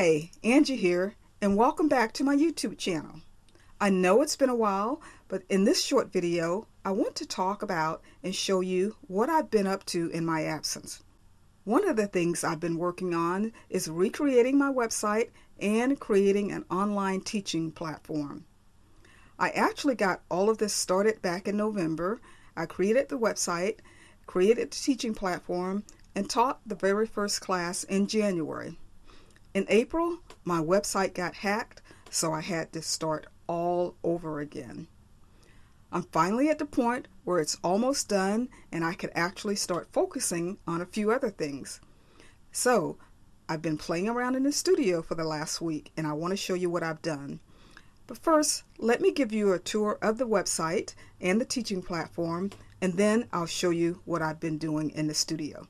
Hi, Angie here, and welcome back to my YouTube channel. I know it's been a while, but in this short video, I want to talk about and show you what I've been up to in my absence. One of the things I've been working on is recreating my website and creating an online teaching platform. I actually got all of this started back in November. I created the website, created the teaching platform, and taught the very first class in January. In April, my website got hacked, so I had to start all over again. I'm finally at the point where it's almost done and I could actually start focusing on a few other things. So, I've been playing around in the studio for the last week and I want to show you what I've done. But first, let me give you a tour of the website and the teaching platform, and then I'll show you what I've been doing in the studio.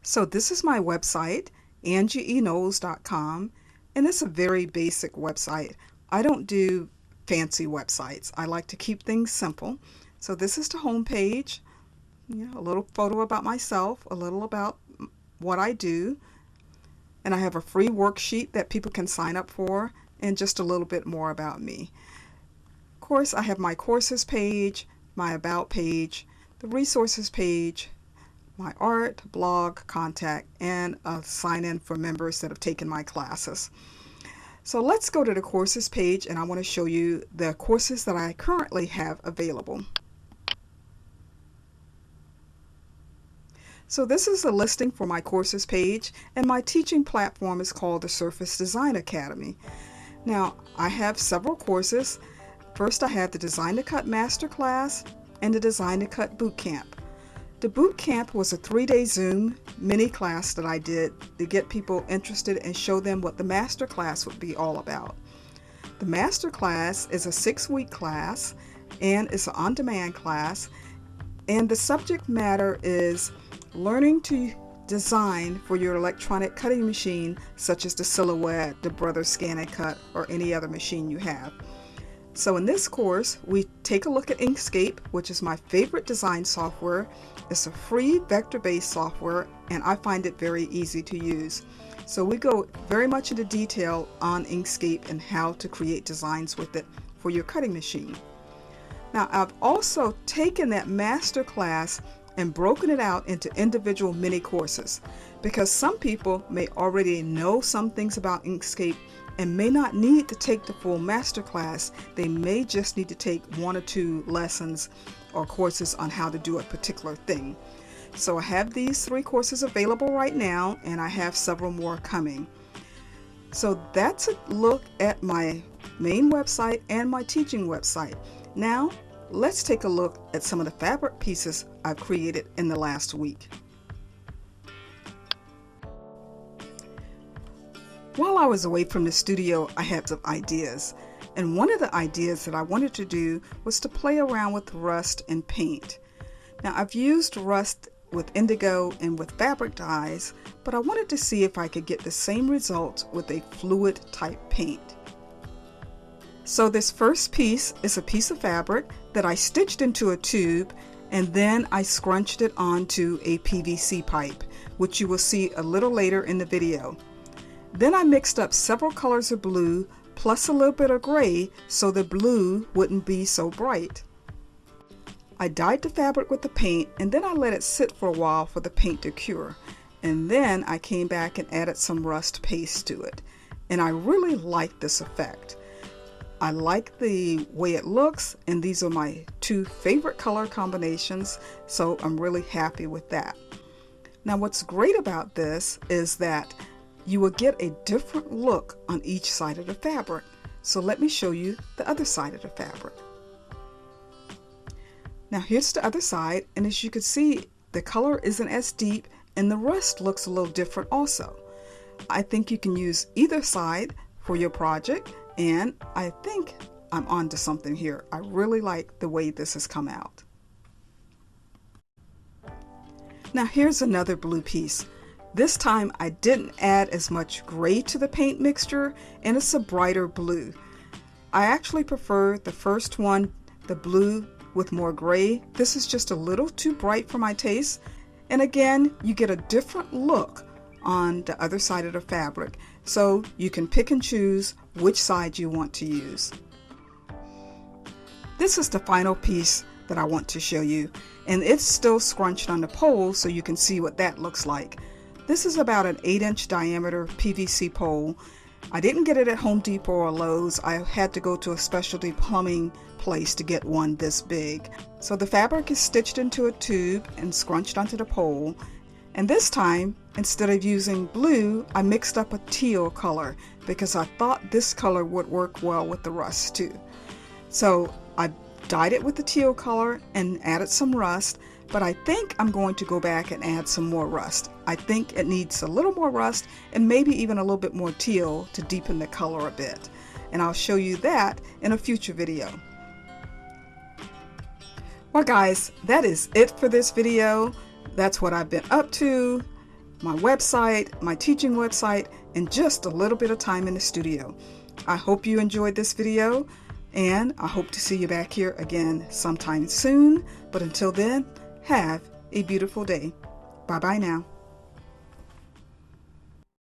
So this is my website, angieeknowles.com, and it's a very basic website. I don't do fancy websites. I like to keep things simple. So this is the home page, a little photo about myself, a little about what I do, and I have a free worksheet that people can sign up for, and just a little bit more about me. Of course, I have my courses page, my about page, the resources page, my art, blog, contact, and a sign-in for members that have taken my classes. So let's go to the courses page, and I want to show you the courses that I currently have available. So this is a listing for my courses page, and my teaching platform is called the Surface Design Academy. Now, I have several courses. First, I have the Design to Cut Masterclass and the Design to Cut Bootcamp. The boot camp was a 3-day Zoom mini class that I did to get people interested and show them what the master class would be all about. The master class is a 6-week class and it's an on-demand class, and the subject matter is learning to design for your electronic cutting machine, such as the Silhouette, the Brother Scan and Cut, or any other machine you have. So in this course, we take a look at Inkscape, which is my favorite design software. It's a free vector-based software, and I find it very easy to use. So we go very much into detail on Inkscape and how to create designs with it for your cutting machine. Now, I've also taken that master class and broken it out into individual mini courses, because some people may already know some things about Inkscape and may not need to take the full master class. They may just need to take 1 or 2 lessons or courses on how to do a particular thing. So I have these 3 courses available right now, and I have several more coming. So that's a look at my main website and my teaching website. Now let's take a look at some of the fabric pieces I've created in the last week. While I was away from the studio, I had some ideas, and one of the ideas that I wanted to do was to play around with rust and paint. Now, I've used rust with indigo and with fabric dyes, but I wanted to see if I could get the same results with a fluid type paint. So this first piece is a piece of fabric that I stitched into a tube, and then I scrunched it onto a PVC pipe, which you will see a little later in the video. Then I mixed up several colors of blue plus a little bit of gray so the blue wouldn't be so bright. I dyed the fabric with the paint, and then I let it sit for a while for the paint to cure. And then I came back and added some rust paste to it. And I really like this effect. I like the way it looks, and these are my 2 favorite color combinations, so I'm really happy with that. Now what's great about this is that you will get a different look on each side of the fabric. So let me show you the other side of the fabric. Now here's the other side, and as you can see, the color isn't as deep and the rust looks a little different also. I think you can use either side for your project, and I think I'm onto something here. I really like the way this has come out. Now here's another blue piece. This time I didn't add as much gray to the paint mixture, and it's a brighter blue. I actually prefer the first one, the blue with more gray. This is just a little too bright for my taste, and again, you get a different look on the other side of the fabric, so you can pick and choose which side you want to use. This is the final piece that I want to show you, and it's still scrunched on the pole, so you can see what that looks like. This is about an 8-inch diameter PVC pole. I didn't get it at Home Depot or Lowe's. I had to go to a specialty plumbing place to get one this big. So the fabric is stitched into a tube and scrunched onto the pole. And this time, instead of using blue, I mixed up a teal color because I thought this color would work well with the rust too. So I dyed it with the teal color and added some rust, but I think I'm going to go back and add some more rust. I think it needs a little more rust and maybe even a little bit more teal to deepen the color a bit. And I'll show you that in a future video. Well guys, that is it for this video. That's what I've been up to, my website, my teaching website, and just a little bit of time in the studio. I hope you enjoyed this video, and I hope to see you back here again sometime soon. But until then, have a beautiful day. Bye-bye now.